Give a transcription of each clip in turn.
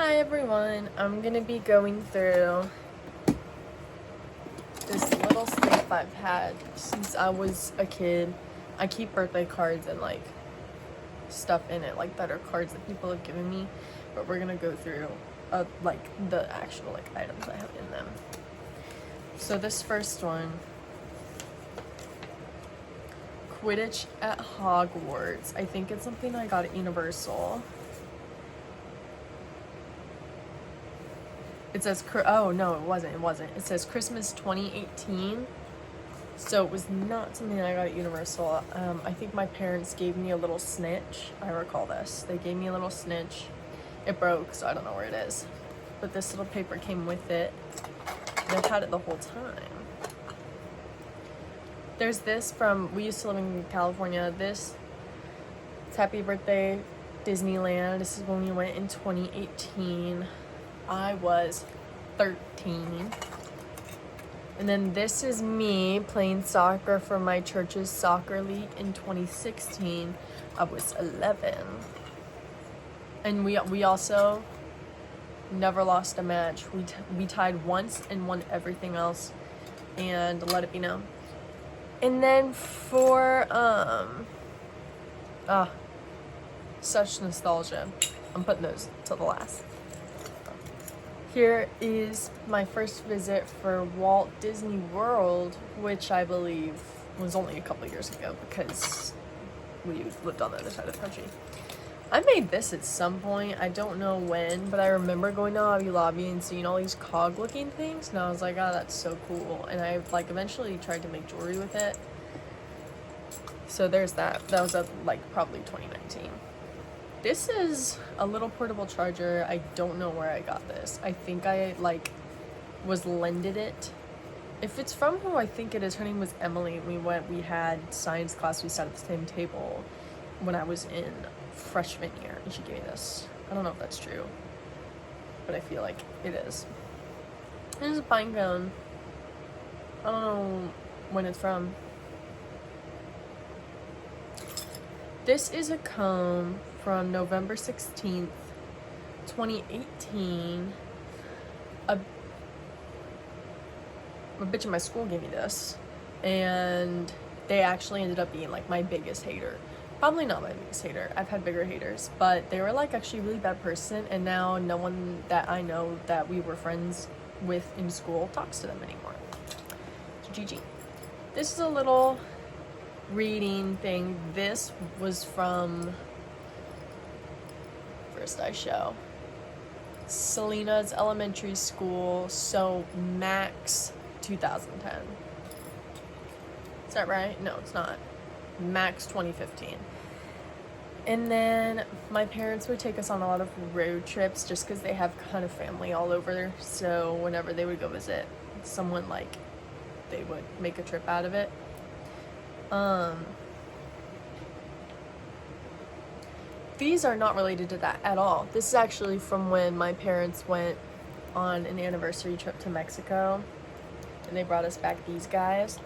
Hi everyone, I'm gonna be going through this little safe I've had since I was a kid. I keep birthday cards and like stuff in it, like that are cards that people have given me, but we're gonna go through like the actual like items I have in them. So this first one, Quidditch at Hogwarts. I think it's something I got at Universal. It says, oh no, it wasn't. It says Christmas 2018. So it was not something I got at Universal. I think my parents gave me a little snitch. I recall this. They gave me a little snitch. It broke, so I don't know where it is. But this little paper came with it. And I've had it the whole time. There's this from, we used to live in California. It's Happy Birthday Disneyland. This is when we went in 2018. I was 13. And then this is me playing soccer for my church's soccer league in 2016. I was 11. And we also never lost a match. We tied once and won everything else. And let it be known. And then for such nostalgia. I'm putting those to the last. Here is my first visit for Walt Disney World, which I believe was only a couple years ago because we lived on the other side of the country. I made this at some point, I don't know when, but I remember going to Hobby Lobby and seeing all these cog looking things, and I was like, oh, that's so cool. And I like eventually tried to make jewelry with it. So there's that. That was like probably 2019. This is a little portable charger. I don't know where I got this. I think I like was lended it. If it's from who I think it is, her name was Emily. We had science class. We sat at the same table when I was in freshman year, and she gave me this. I don't know if that's true, but I feel like it is. This is a pine cone. I don't know when it's from. This is a comb from November 16th, 2018. A bitch in my school gave me this, and they actually ended up being like my biggest hater. Probably not my biggest hater. I've had bigger haters, but they were like actually a really bad person, and now no one that I know that we were friends with in school talks to them anymore. So GG. This is a little reading thing. This was from First I Show. Selena's elementary school, so Max 2010. Is that right? No, it's not. Max 2015. And then my parents would take us on a lot of road trips just because they have kind of family all over. So whenever they would go visit someone, like, they would make a trip out of it. These are not related to that at all. This is actually from when my parents went on an anniversary trip to Mexico, and they brought us back these guys.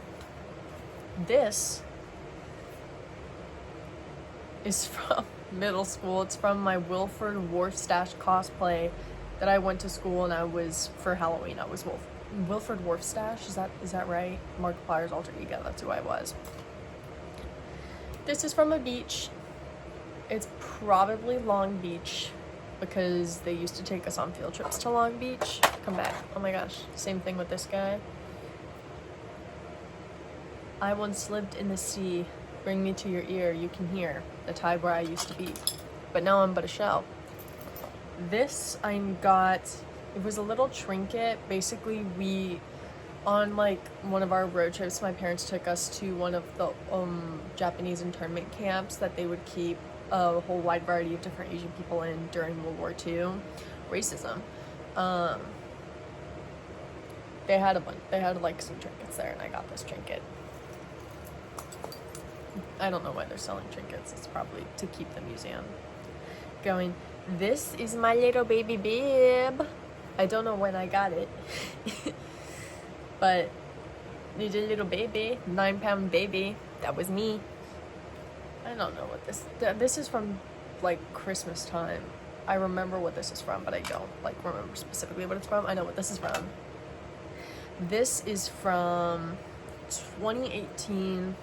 This is from middle school. It's from my Wilford Warfstache cosplay that I went to school, and I was, for Halloween, I was Wilford Warfstache, is that right? Markiplier's alter ego, that's who I was. This is from a beach. It's probably Long Beach because they used to take us on field trips to Long Beach. Come back. Oh my gosh. Same thing with this guy. I once lived in the sea. Bring me to your ear. You can hear the tide where I used to be. But now I'm but a shell. This I got. It was a little trinket. Basically, on like one of our road trips, my parents took us to one of the Japanese internment camps that they would keep a whole wide variety of different Asian people in during World War II. Racism. They had like some trinkets there, and I got this trinket. I don't know why they're selling trinkets. It's probably to keep the museum going. This is my little baby bib. I don't know when I got it. But there's a little baby, 9-pound baby. That was me. I don't know what this is from, like Christmas time. I remember what this is from, but I don't like remember specifically what it's from. I know what this is from. This is from 2018,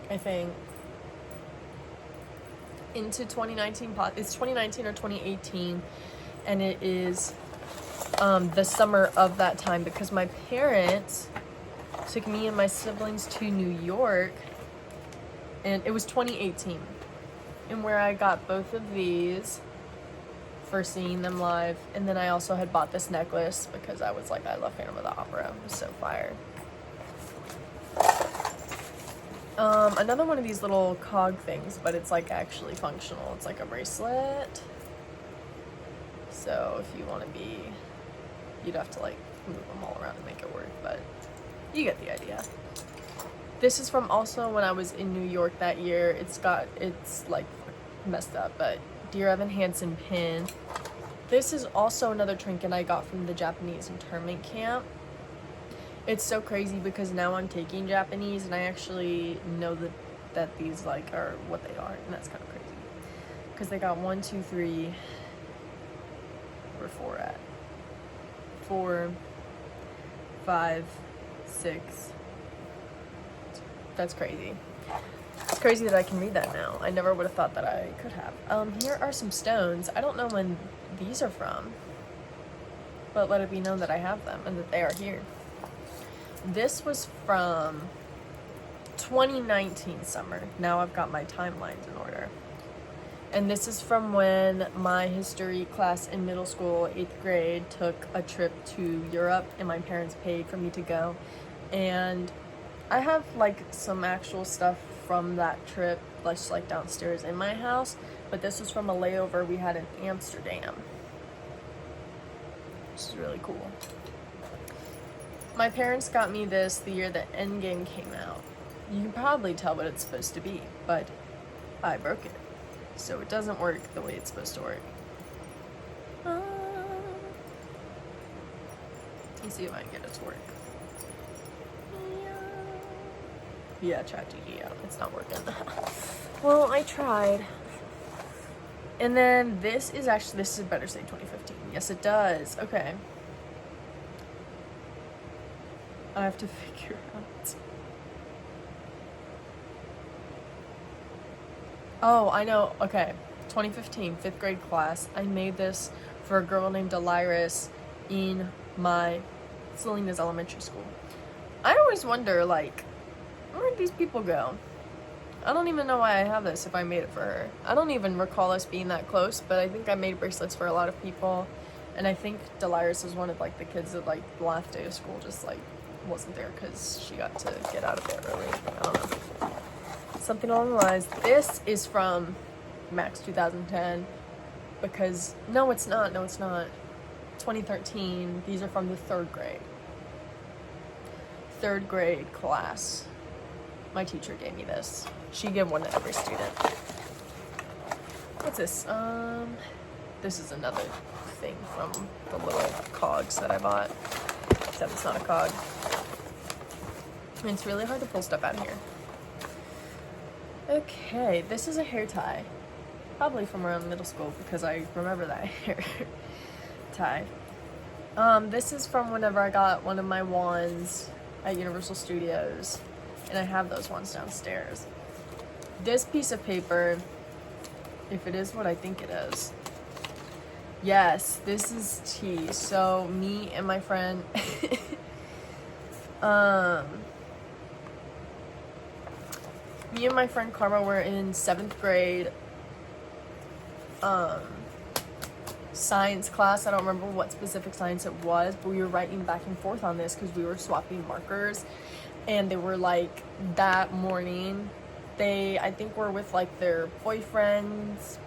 I think, into 2019. It's 2019 or 2018, and it is the summer of that time because my parents took me and my siblings to New York, and it was 2018, and where I got both of these for seeing them live. And then I also had bought this necklace because I was like, I love Phantom of the Opera. It was so fire. Another one of these little cog things, but it's like actually functional. It's like a bracelet. So if you want to be, you'd have to like move them all around to make it work, but you get the idea. This is from also when I was in New York that year. It's like messed up, but Dear Evan Hansen pin. This is also another trinket I got from the Japanese internment camp. It's so crazy because now I'm taking Japanese and I actually know that these like are what they are, and that's kind of crazy because they got 1, 2, 3. Where 4 at? 4, 5, 6. That's crazy. It's crazy that I can read that now. I never would have thought that I could have. Here are some stones. I don't know when these are from, but let it be known that I have them and that they are here. This was from 2019 summer. Now I've got my timelines in order. And this is from when my history class in middle school, 8th grade, took a trip to Europe and my parents paid for me to go. And I have like some actual stuff from that trip, like downstairs in my house, but this is from a layover we had in Amsterdam, which is really cool. My parents got me this the year that Endgame came out. You can probably tell what it's supposed to be, but I broke it, so it doesn't work the way it's supposed to work. Let's see if I can get it to work. Yeah, ChatGPT out. It's not working. Well, I tried. And then this is better say 2015. Yes, it does. Okay. I have to figure out. Oh, I know. Okay. 2015, 5th grade class. I made this for a girl named Deliris in my Selena's elementary school. I always wonder, like, where'd these people go? I don't even know why I have this if I made it for her. I don't even recall us being that close, but I think I made bracelets for a lot of people. And I think Deliris was one of like the kids that like the last day of school just like wasn't there because she got to get out of there early. I don't know. Something along the lines. This is from Max 2010 because no it's not. 2013. These are from the 3rd grade. 3rd grade class. My teacher gave me this. She gave one to every student. What's this? This is another thing from the little cogs that I bought. Except it's not a cog. And it's really hard to pull stuff out of here. Okay, this is a hair tie. Probably from around middle school because I remember that hair tie. This is from whenever I got one of my wands at Universal Studios. And I have those ones downstairs. This piece of paper, if it is what I think it is. Yes, this is tea. So me and my friend Karma were in 7th grade science class. I don't remember what specific science it was, but we were writing back and forth on this because we were swapping markers. And they were like, that morning, I think were with like their boyfriends,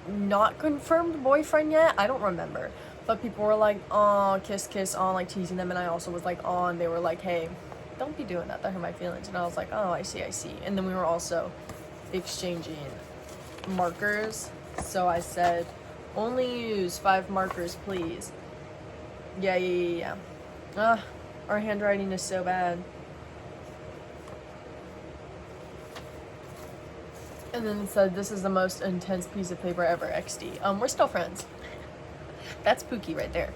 not confirmed boyfriend yet, I don't remember. But people were like, oh, kiss, kiss, oh, like teasing them. And I also was like, oh, and they were like, hey, don't be doing that, that hurt my feelings. And I was like, oh, I see. And then we were also exchanging markers. So I said, only use 5 markers, please. Yeah. Our handwriting is so bad. And then it said, this is the most intense piece of paper ever, XD. We're still friends. That's Pookie right there.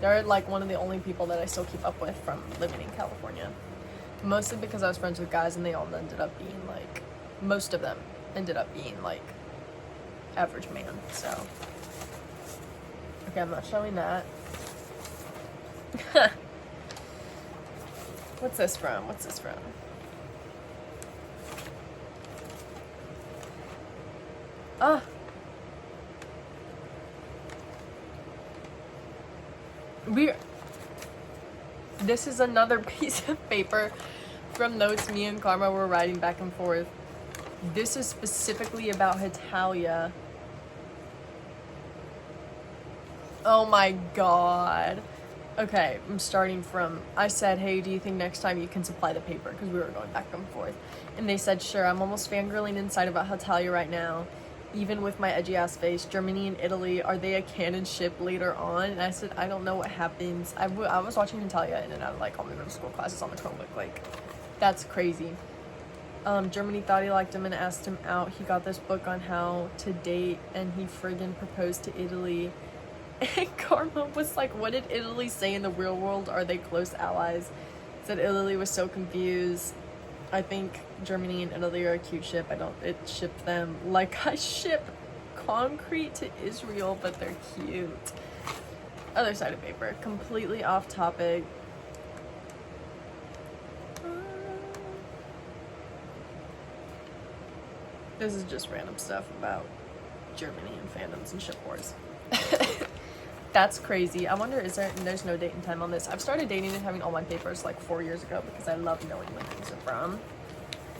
They're like one of the only people that I still keep up with from living in California. Mostly because I was friends with guys and they all ended up being like, most of them ended up being like average man, so. Okay, I'm not showing that. What's this from? What's this from? Ah. This is another piece of paper from notes me and Karma were writing back and forth. This is specifically about Hetalia. Oh my god. Okay, I'm starting from, I said, hey, do you think next time you can supply the paper? Because we were going back and forth. And they said, sure, I'm almost fangirling inside about Hetalia right now. Even with my edgy ass face. Germany and Italy, are they a canon ship later on? And I said, I don't know what happens. I was watching Hetalia in and out of like all my middle school classes on the Chromebook. Like, that's crazy. Germany thought he liked him and asked him out. He got this book on how to date and he friggin' proposed to Italy. And Karma was like, what did Italy say in the real world? Are they close allies? Said Italy was so confused. I think Germany and Italy are a cute ship. It shipped them like I ship concrete to Israel, but they're cute. Other side of paper, completely off topic. This is just random stuff about Germany and fandoms and ship wars. That's crazy. I wonder, there's no date and time on this. I've started dating and having all my papers like 4 years ago because I love knowing when things are from.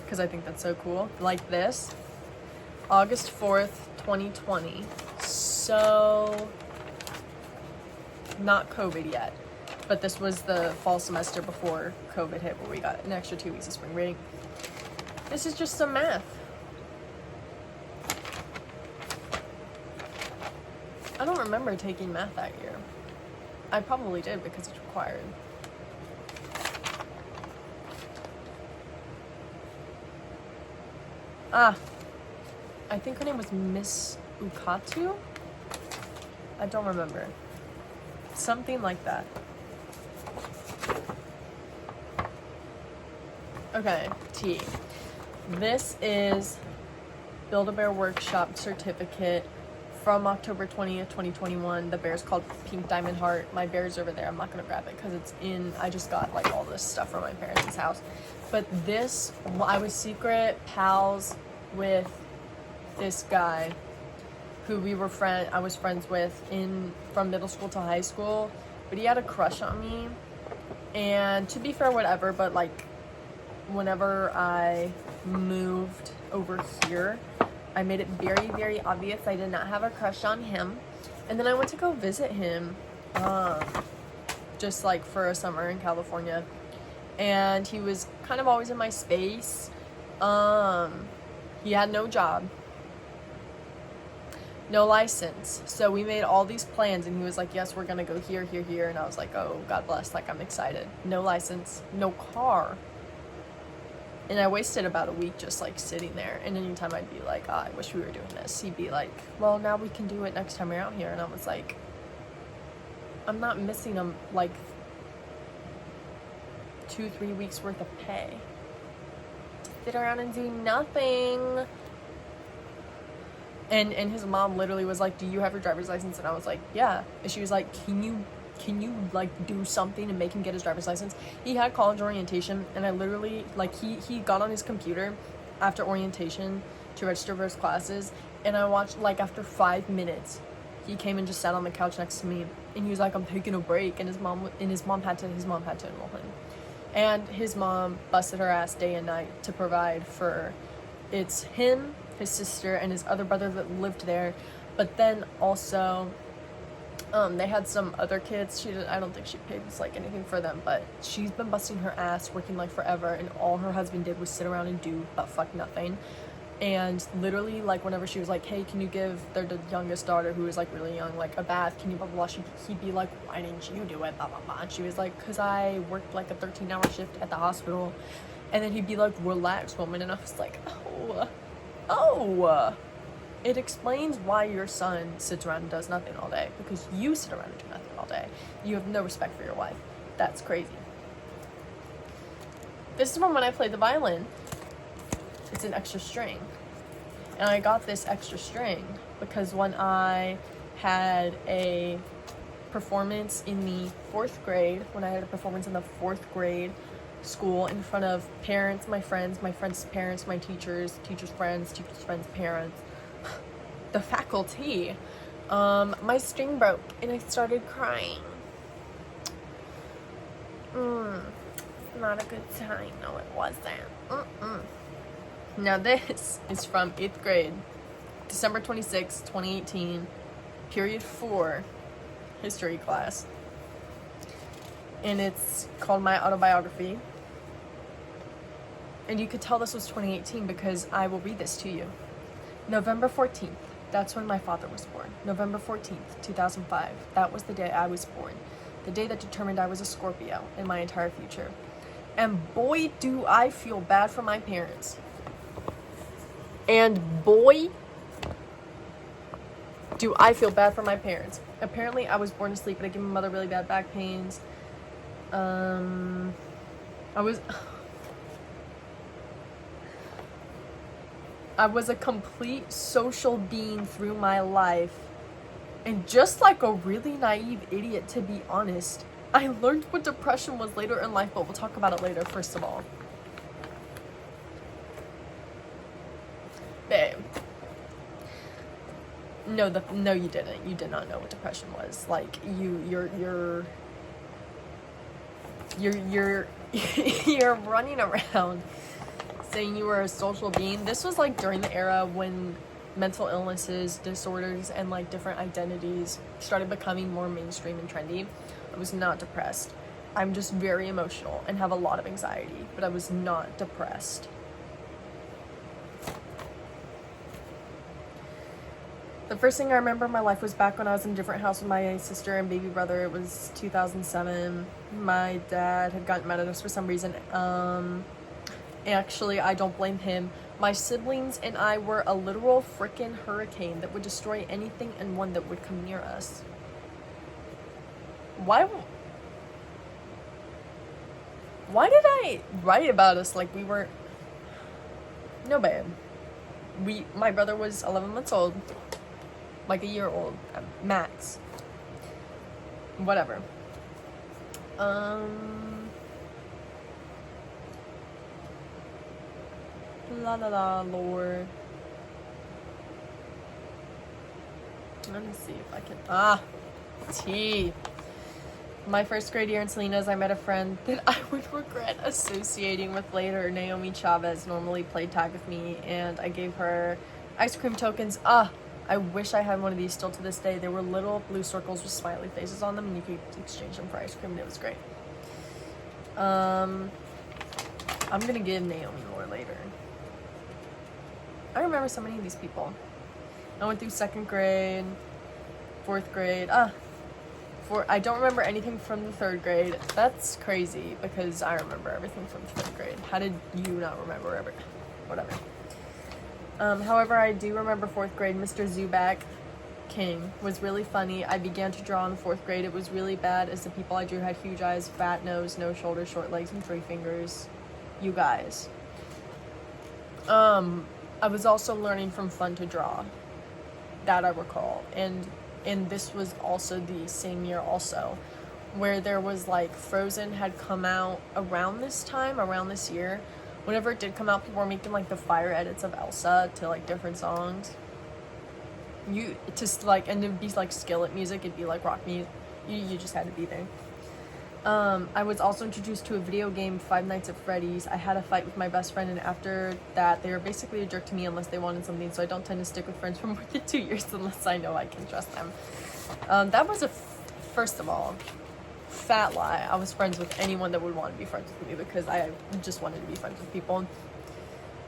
Because I think that's so cool. Like this, August 4th, 2020. So, not COVID yet. But this was the fall semester before COVID hit where we got an extra 2 weeks of spring break. This is just some math. I don't remember taking math that year. I probably did because it's required. Ah, I think her name was Miss Ukatu? I don't remember. Something like that. Okay, T. This is Build-A-Bear Workshop certificate from October 20th, 2021. The bear's called Pink Diamond Heart. My bear's over there. I'm not gonna grab it because it's in, I just got like all this stuff from my parents' house. But this, I was secret pals with this guy who I was friends with from middle school to high school, but he had a crush on me. And to be fair, whatever, but like whenever I moved over here, I made it very, very obvious I did not have a crush on him. And then I went to go visit him, just like for a summer in California. And he was kind of always in my space. He had no job, no license. So we made all these plans and he was like, yes, we're gonna go here, here, here. And I was like, oh, God bless, like I'm excited. No license, no car. And I wasted about a week just like sitting there. And anytime I'd be like, oh, I wish we were doing this, he'd be like, well, now we can do it next time you're out here. And I was like, I'm not missing him like 2-3 weeks worth of pay. Sit around and do nothing. And his mom literally was like, do you have your driver's license? And I was like, yeah. And she was like, can you like do something and make him get his driver's license? He had college orientation and I literally like he got on his computer after orientation to register for his classes, and I watched like after 5 minutes he came and just sat on the couch next to me and he was like, I'm taking a break. And his mom had to enroll him, and his mom busted her ass day and night to provide for it's him, his sister, and his other brother that lived there. But then also they had some other kids. I don't think she paid like anything for them, but she's been busting her ass, working like forever, and all her husband did was sit around and do but fuck nothing. And literally, like whenever she was like, hey, can you give their youngest daughter, who was like really young, like a bath, can you blah blah blah, he'd be like, why didn't you do it, blah blah blah. And she was like, because I worked like a 13-hour shift at the hospital. And then he'd be like, relax, woman. And I was like, oh, Oh, it explains why your son sits around and does nothing all day, because you sit around and do nothing all day. You have no respect for your wife. That's crazy. This is from when I played the violin. It's an extra string. And I got this extra string because when I had a performance in the 4th grade, when I had a performance in the 4th grade school in front of parents, my friends' parents, my teachers' friends' parents, the faculty, my string broke and I started crying. Not a good time. No, it wasn't. Now this is from 8th grade, December 26, 2018, period 4, history class. And it's called My Autobiography. And you could tell this was 2018 because I will read this to you. November 14th, that's when my father was born. November 14th, 2005, that was the day I was born. The day that determined I was a Scorpio in my entire future. And boy, do I feel bad for my parents. And boy, do I feel bad for my parents. Apparently, I was born asleep, but I gave my mother really bad back pains. I was a complete social being through my life. And just like a really naive idiot, to be honest, I learned what depression was later in life, but we'll talk about it later, first of all. Babe. No, you didn't. You did not know what depression was. Like, you're you're running around saying you were a social being. This was like during the era when mental illnesses, disorders, and like different identities started becoming more mainstream and trendy. I was not depressed. I'm just very emotional and have a lot of anxiety, but I was not depressed. The first thing I remember in my life was back when I was in a different house with my sister and baby brother. It was 2007. My dad had gotten mad at us for some reason. Actually, I don't blame him. My siblings and I were a literal frickin' hurricane that would destroy anything and one that would come near us. Why did I write about us like we were... No, babe. My brother was 11 months old. Like a year old, max. Whatever. La la la, Lord. Let me see if I can. T. My first grade year in Salinas, I met a friend that I would regret associating with later. Naomi Chavez normally played tag with me, and I gave her ice cream tokens. I wish I had one of these still to this day. They were little blue circles with smiley faces on them, and you could exchange them for ice cream, and it was great. I'm gonna give Naomi more later. I remember so many of these people. I went through 2nd grade, 4th grade. I don't remember anything from the 3rd grade. That's crazy because I remember everything from the 3rd grade. How did you not remember everything? Whatever. However, I do remember 4th grade. Mr. Zuback King was really funny. I began to draw in 4th grade. It was really bad as the people I drew had huge eyes, fat nose, no shoulders, short legs, and 3 fingers. You guys. I was also learning from Fun to Draw. That I recall. And this was also the same year also, where there was like Frozen had come out around this year. Whenever it did come out, people were making like the fire edits of Elsa to like different songs. And it'd be like skillet music, it'd be like rock music. You just had to be there. I was also introduced to a video game, Five Nights at Freddy's. I had a fight with my best friend, and after that, they were basically a jerk to me unless they wanted something, so I don't tend to stick with friends for more than 2 years unless I know I can trust them. That was first of all, fat lie. I was friends with anyone that would want to be friends with me because I just wanted to be friends with people.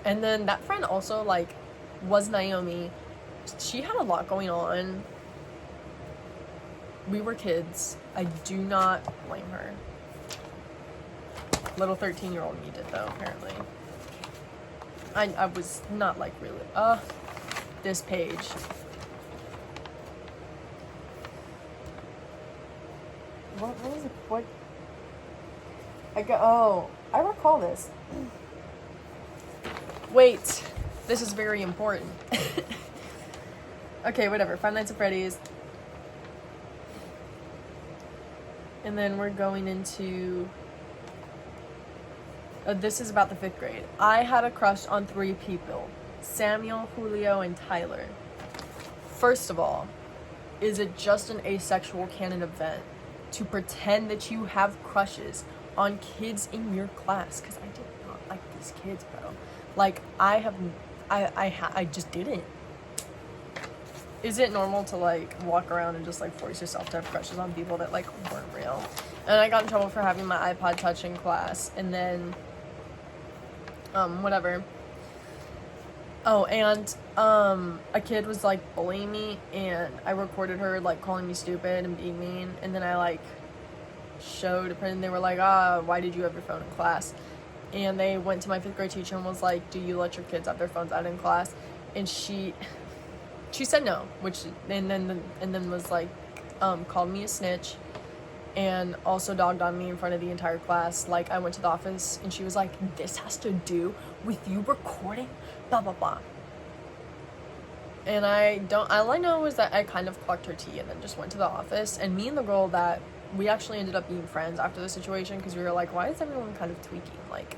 And then that friend also, like, was Naomi. She had a lot going on. We were kids. I do not blame her. Little 13-year-old me did, though, apparently. I was not like really, this page. What was it? What? I recall this. Wait, this is very important. Okay, whatever. Five Nights at Freddy's. And then we're going into... this is about the 5th grade. I had a crush on 3 people. Samuel, Julio, and Tyler. First of all, is it just an asexual canon event to pretend that you have crushes on kids in your class? Because I did not like these kids, bro. Like, I just didn't. Is it normal to, like, walk around and just, like, force yourself to have crushes on people that, like, weren't real? And I got in trouble for having my iPod Touch in class, and then, whatever. Oh, and, a kid was, like, bullying me, and I recorded her, like, calling me stupid and being mean, and then I, like, showed, and they were like, why did you have your phone in class? And they went to my 5th grade teacher and was like, do you let your kids have their phones out in class? And she said no, and then was like, called me a snitch, and also dogged on me in front of the entire class. Like, I went to the office, and she was like, this has to do with you recording, blah, blah, blah. And all I know is that I kind of clucked her tea and then just went to the office, and me and the girl that, we actually ended up being friends after the situation, because we were like, why is everyone kind of tweaking? Like,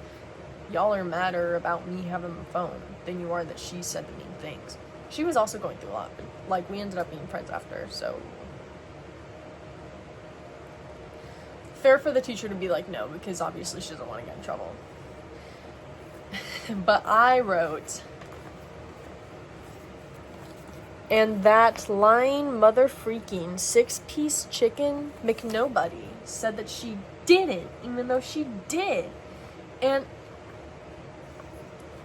y'all are madder about me having a phone than you are that she said the mean things. She was also going through a lot, but, like, we ended up being friends after, so... Fair for the teacher to be like, no, because obviously she doesn't want to get in trouble. But I wrote... And that lying mother-freaking 6-piece chicken McNobody said that she didn't, even though she did. And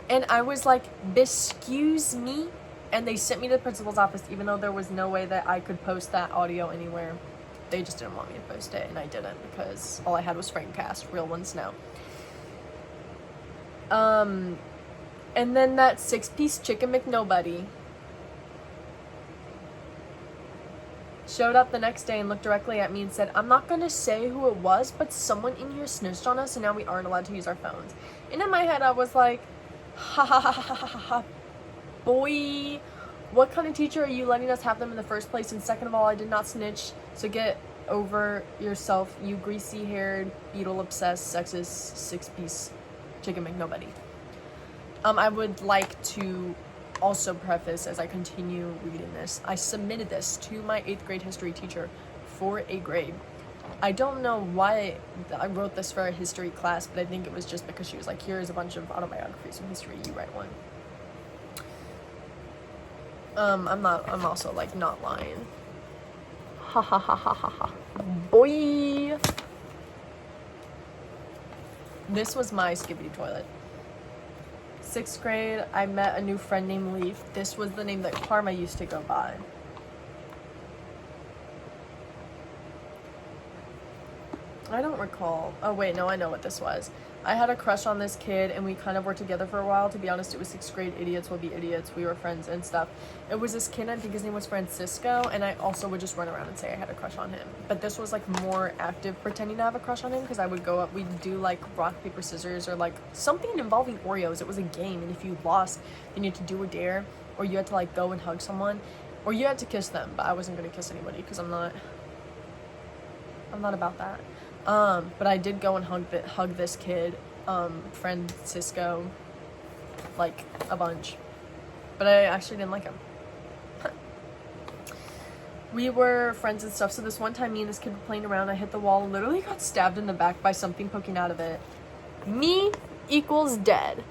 I was like, excuse me? And they sent me to the principal's office, even though there was no way that I could post that audio anywhere. They just didn't want me to post it, and I didn't, because all I had was Framecast. Real ones no. And then that 6-piece chicken McNobody showed up the next day and looked directly at me and said, I'm not gonna say who it was, but someone in here snitched on us, and now we aren't allowed to use our phones. And in my head, I was like, ha ha ha ha ha ha, boy, what kind of teacher are you letting us have them in the first place? And second of all, I did not snitch, so get over yourself, you greasy-haired, beetle-obsessed, sexist, 6-piece chicken McNobody. I would like to also preface, as I continue reading this, I submitted this to my 8th grade history teacher for a grade. I don't know why I wrote this for a history class, but I think it was just because she was like, here's a bunch of autobiographies from history, you write one. I'm also, like, not lying. Ha ha ha ha ha ha. Boy! This was my skibbity toilet. 6th grade, I met a new friend named Leaf. This was the name that Karma used to go by. I don't recall. Oh wait, no, I know what this was. I had a crush on this kid, and we kind of were together for a while. To be honest, it was 6th grade. Idiots will be idiots. We were friends and stuff. It was this kid, I think his name was Francisco, and I also would just run around and say I had a crush on him. But this was, like, more active pretending to have a crush on him, because I would go up, we'd do, like, rock, paper, scissors, or, like, something involving Oreos. It was a game, and if you lost, then you had to do a dare, or you had to, like, go and hug someone, or you had to kiss them, but I wasn't going to kiss anybody, because I'm not about that. But I did go and hug this kid, Francisco, like, a bunch. But I actually didn't like him. We were friends and stuff, so this one time me and this kid were playing around, I hit the wall and literally got stabbed in the back by something poking out of it. Me equals dead.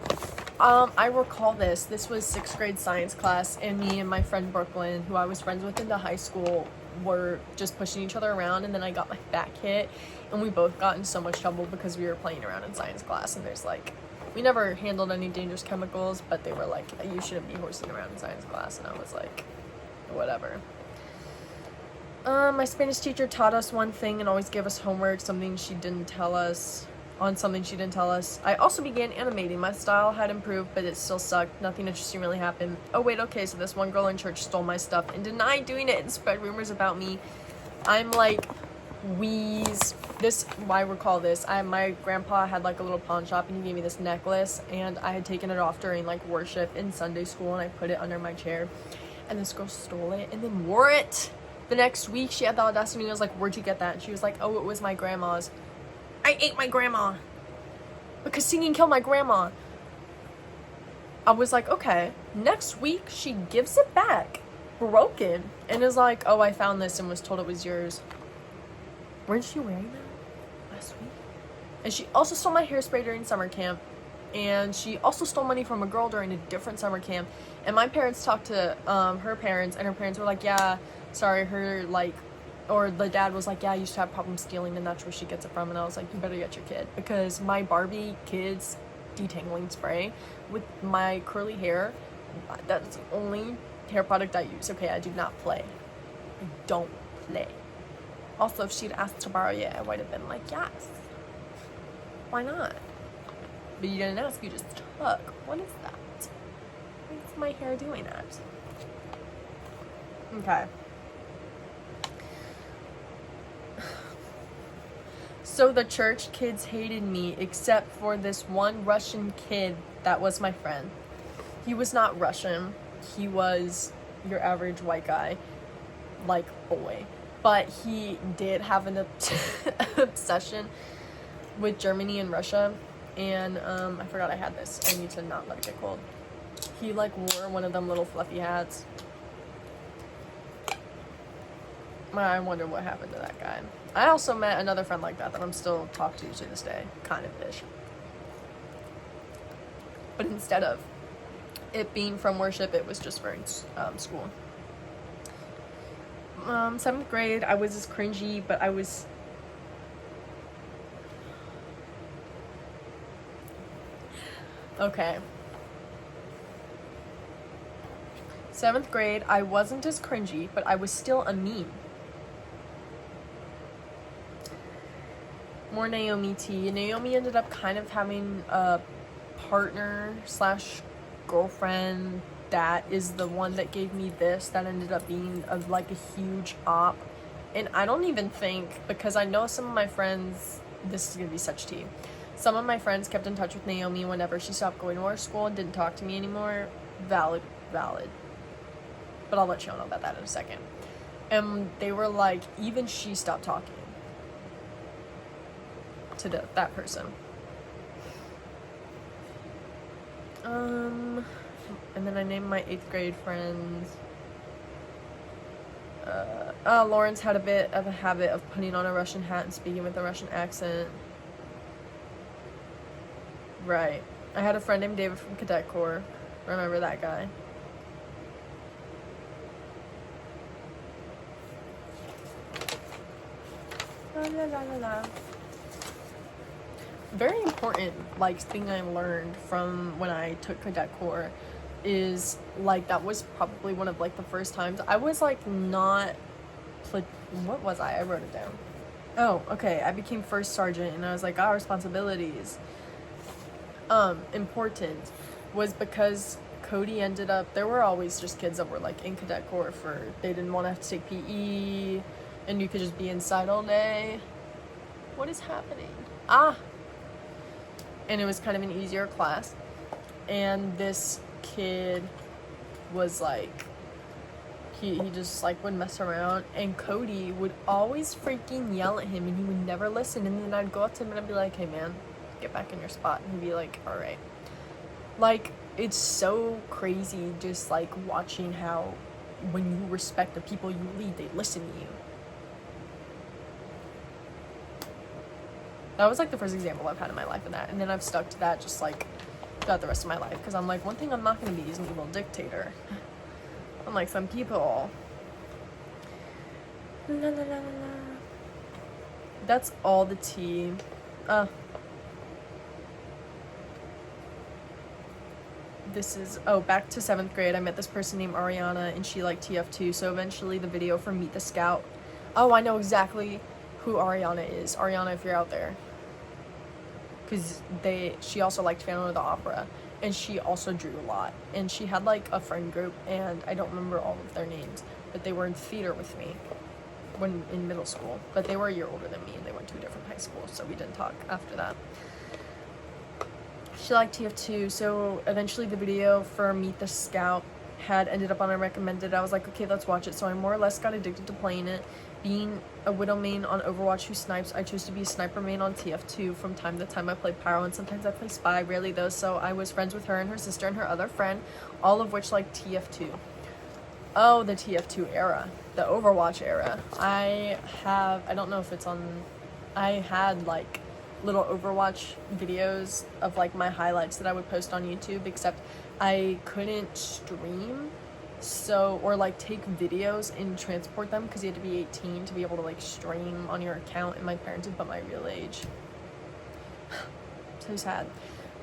I recall this. This was 6th grade science class, and me and my friend Brooklyn, who I was friends with in the high school, were just pushing each other around, and then I got my back hit, and we both got in so much trouble because we were playing around in science class, and there's, like, we never handled any dangerous chemicals, but they were like, you shouldn't be horsing around in science class, and I was like, whatever. My Spanish teacher taught us one thing and always gave us homework, something she didn't tell us on something she didn't tell us. I also began animating. My style had improved, but it still sucked. Nothing interesting really happened. Oh wait, okay, so this one girl in church stole my stuff and denied doing it and spread rumors about me. I'm like, wheeze. This, I recall this. My grandpa had like a little pawn shop and he gave me this necklace, and I had taken it off during like worship in Sunday school, and I put it under my chair, and this girl stole it and then wore it. The next week she had the audacity, and I was like, where'd you get that? And she was like, oh, it was my grandma's. I ate my grandma because singing killed my grandma. I was like, okay. Next week she gives it back broken and is like, oh, I found this and was told it was yours. Weren't she wearing that last week? And she also stole my hairspray during summer camp, and she also stole money from a girl during a different summer camp. And my parents talked to her parents, and her parents were like, yeah, sorry, her like, or the dad was like, yeah, I used to have problems stealing and that's where she gets it from. And I was like, you better get your kid, because my Barbie kids detangling spray with my curly hair, that's the only hair product I use. Okay, I do not play. I don't play. Also, if she'd asked to borrow it, I would have been like, yes. Why not? But you didn't ask, you just took. What is that? What's my hair doing that? Okay. So the church kids hated me except for this one Russian kid that was my friend. He was not Russian. He was your average white guy, like boy. But he did have an obsession with Germany and Russia. And I forgot I had this. I need to not let it get cold. He like wore one of them little fluffy hats. I wonder what happened to that guy. I also met another friend like that I'm still talked to this day, kind of ish. But instead of it being from worship, it was just for school. 7th grade, I was as cringy, but I was... Okay. 7th grade, I wasn't as cringy, but I was still a meme. More Naomi T. Naomi ended up kind of having a partner / girlfriend that is the one that gave me this, that ended up being like a huge op. And I don't even think, because I know some of my friends, this is gonna be such tea, some of my friends kept in touch with Naomi whenever she stopped going to our school and didn't talk to me anymore. Valid, but I'll let you all know about that in a second. And they were like, even she stopped talking to that person. And then I named my 8th grade friends. Lawrence had a bit of a habit of putting on a Russian hat and speaking with a Russian accent. Right. I had a friend named David from Cadet Corps. Remember that guy? La la la la la. Very important, like, thing I learned from when I took Cadet Corps is, like, that was probably one of, like, the first times I was, like, not, what was I wrote it down. Oh, okay, I became first sergeant, and I was like, responsibilities. Important was because Cody ended up, there were always just kids that were, like, in Cadet Corps they didn't want to have to take PE, and you could just be inside all day. What is happening? And it was kind of an easier class, and this kid was like, he just like would mess around, and Cody would always freaking yell at him, and he would never listen. And then I'd go up to him and I'd be like, hey man, get back in your spot, and he'd be like, all right. Like, it's so crazy just like watching how when you respect the people you lead, they listen to you. That was like the first example I've had in my life of that, and then I've stuck to that just like throughout the rest of my life, because I'm like, one thing I'm not going to be is an evil dictator, unlike some people. La, la, la, la, la. That's all the tea. This is, back to 7th grade. I met this person named Ariana, and she liked TF2, so eventually the video for Meet the Scout. Oh, I know exactly who Ariana is. Ariana, if you're out there. because she also liked Phantom of the Opera, and she also drew a lot, and she had like a friend group, and I don't remember all of their names, but they were in theater with me when in middle school, but they were a year older than me, and they went to a different high school, so we didn't talk after that. She liked TF2, so eventually the video for Meet the Scout had ended up on a recommended. I was like, okay, let's watch it. So I more or less got addicted to playing it. Being a Widow main on Overwatch who snipes, I chose to be a Sniper main on TF2. From time to time I play Pyro, and sometimes I play Spy, rarely though. So I was friends with her and her sister and her other friend, all of which like TF2. Oh, the TF2 era, the Overwatch era. I don't know if it's on, I had like little Overwatch videos of like my highlights that I would post on YouTube, except I couldn't stream, so, or like take videos and transport them because you had to be 18 to be able to like stream on your account, and my parents had put my real age. So sad.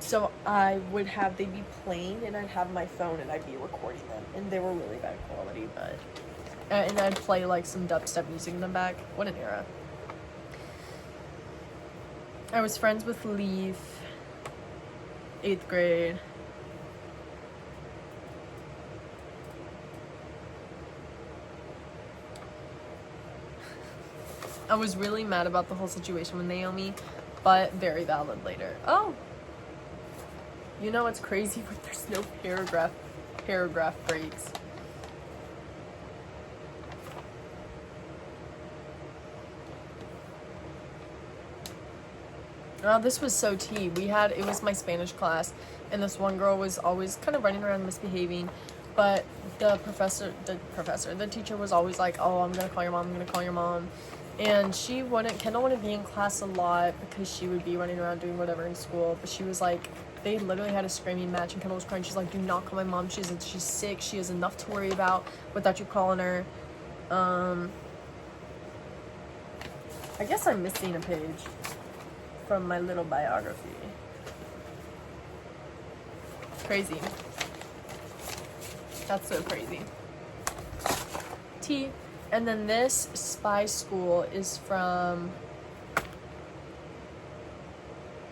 So they'd be playing, and I'd have my phone and I'd be recording them, and they were really bad quality, but and I'd play like some dubstep music in the back. What an era. I was friends with Leaf, 8th grade. I was really mad about the whole situation with Naomi, but very valid later. Oh! You know what's crazy? There's no paragraph breaks. Oh, this was so tea. It was my Spanish class, and this one girl was always kind of running around misbehaving, but the teacher was always like, oh, I'm gonna call your mom. And Kendall wouldn't be in class a lot because she would be running around doing whatever in school, but she was like, they literally had a screaming match, and Kendall was crying. She's like, do not call my mom, she's sick, she has enough to worry about without you calling her. I guess I'm missing a page from my little biography. Crazy. That's so crazy. T. And then this Spy School is from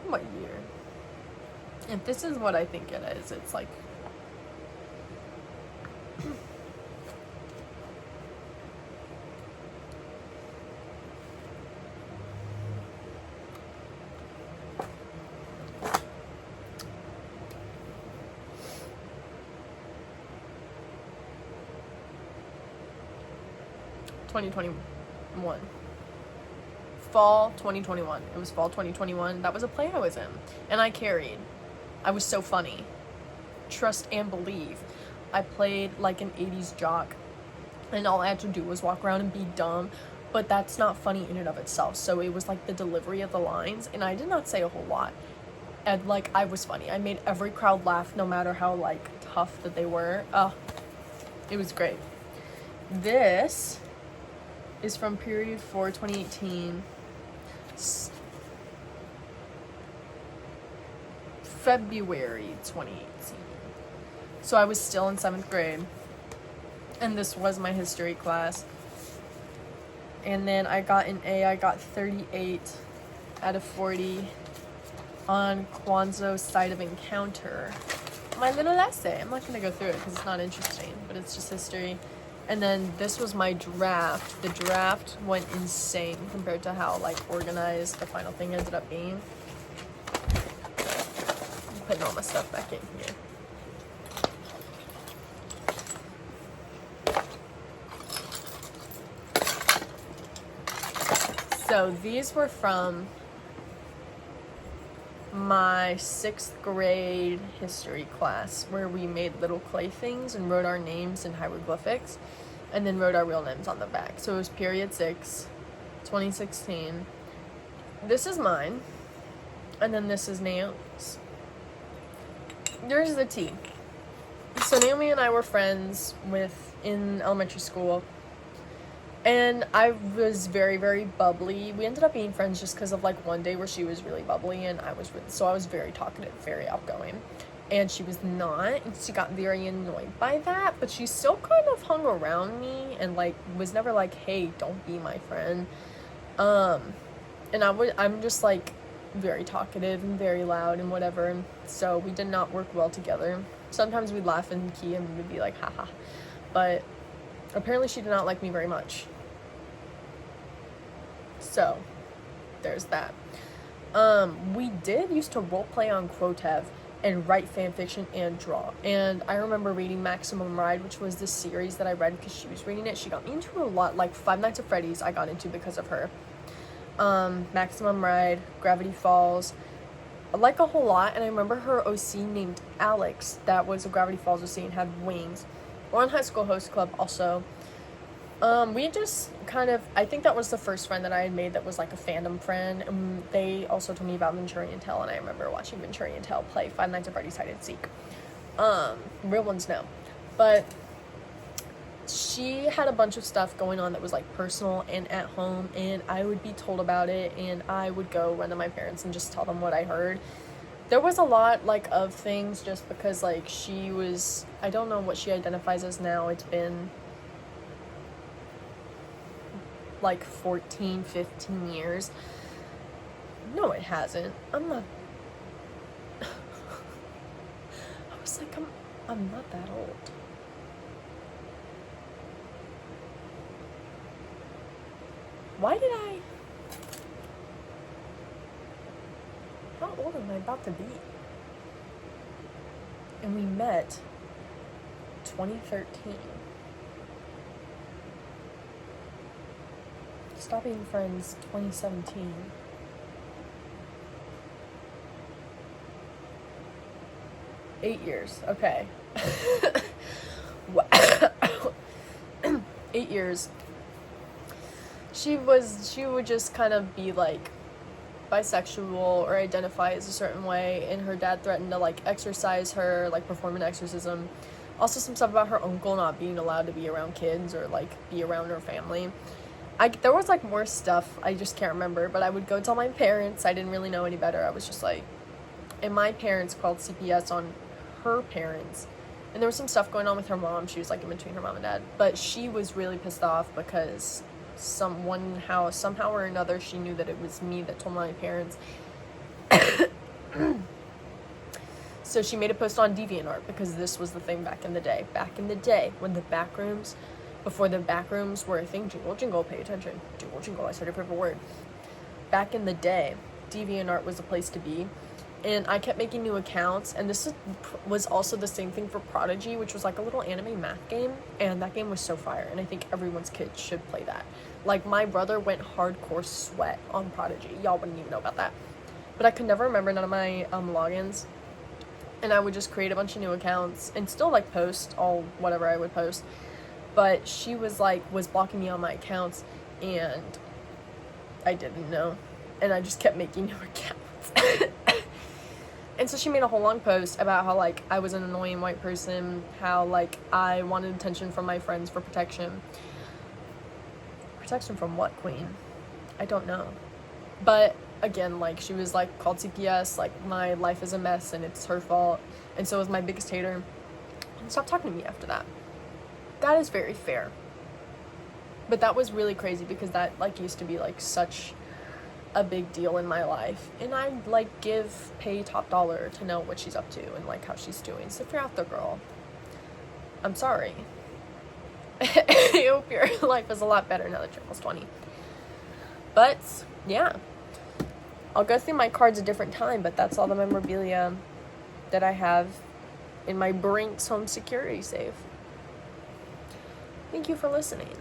what year? If this is what I think it is, it's like Fall 2021. It was fall 2021. That was a play I was in, and I carried. I was so funny. Trust and believe. I played like an 80s jock, and all I had to do was walk around and be dumb, but that's not funny in and of itself. So it was like the delivery of the lines, and I did not say a whole lot. And like, I was funny. I made every crowd laugh, no matter how like tough that they were. It was great. This is from period 4, 2018. February 2018. So I was still in 7th grade, and this was my history class. And then I got an A. I got 38 out of 40 on Kwanzaa's Site of Encounter. My little essay. I'm not going to go through it because it's not interesting, but it's just history. And then this was my draft. The draft went insane compared to how like organized the final thing ended up being. I'm putting all my stuff back in here. So these were from my 6th grade history class, where we made little clay things and wrote our names in hieroglyphics and then wrote our real names on the back. So it was period 6, 2016. This is mine, and then this is Naomi's. There's the T. So Naomi and I were friends in elementary school, and I was very, very bubbly. We ended up being friends just because of like one day where she was really bubbly, and I was very talkative, very outgoing, and she was not, and she got very annoyed by that, but she still kind of hung around me and like was never like, hey, don't be my friend. And I'm just like, very talkative and very loud and whatever, and so we did not work well together. Sometimes we'd laugh in key and we'd be like, haha. But apparently she did not like me very much. So, there's that. We did used to roleplay on Quotev and write fan fiction and draw. And I remember reading Maximum Ride, which was this series that I read because she was reading it. She got me into a lot, like Five Nights at Freddy's I got into because of her. Maximum Ride, Gravity Falls, like a whole lot. And I remember her OC named Alex, that was a Gravity Falls OC and had wings. We're on High School Host Club also. We just kind of, I think that was the first friend that I had made that was like a fandom friend, and they also told me about Manchurian Tale, and I remember watching Manchurian Tale play Five Nights at Freddy's Hide and Seek. Real ones no. But she had a bunch of stuff going on that was like personal and at home, and I would be told about it, and I would go run to my parents and just tell them what I heard. There was a lot like of things just because like she was, I don't know what she identifies as now. It's been like 14, 15 years. No, it hasn't. I'm not. I was like, I'm not that old. Why did I? How old am I about to be? And we met 2013. Stop being friends 2017. Eight years. Okay. 8 years. She would just kind of be like bisexual or identify as a certain way, and her dad threatened to like exorcise her, like perform an exorcism. Also some stuff about her uncle not being allowed to be around kids or like be around her family. There was like more stuff, I just can't remember, but I would go tell my parents. I didn't really know any better. I was just like, and my parents called CPS on her parents, and there was some stuff going on with her mom. She was like in between her mom and dad, but she was really pissed off because somehow or another she knew that it was me that told my parents. So she made a post on DeviantArt because this was the thing back in the day when before the backrooms were a thing. Jingle, jingle, pay attention. Jingle, jingle, I said your favorite word. Back in the day, DeviantArt was the place to be. And I kept making new accounts. And this was also the same thing for Prodigy, which was like a little anime math game. And that game was so fire. And I think everyone's kid should play that. Like, my brother went hardcore sweat on Prodigy. Y'all wouldn't even know about that. But I could never remember none of my logins. And I would just create a bunch of new accounts and still, like, post all whatever I would post. But she was blocking me on my accounts, and I didn't know. And I just kept making new accounts. And so she made a whole long post about how, like, I was an annoying white person, how, like, I wanted attention from my friends for protection. Protection from what, queen? I don't know. But, again, like, she was, like, called CPS, like, my life is a mess, and it's her fault. And so was my biggest hater. And stopped talking to me after that. That is very fair. But that was really crazy because that, like, used to be, like, such a big deal in my life. And I, like, pay top dollar to know what she's up to and, like, how she's doing. So if you're out there, girl, I'm sorry. I hope your life is a lot better now that you're almost 20. But, yeah. I'll go through my cards a different time, but that's all the memorabilia that I have in my Brinks home security safe. Thank you for listening.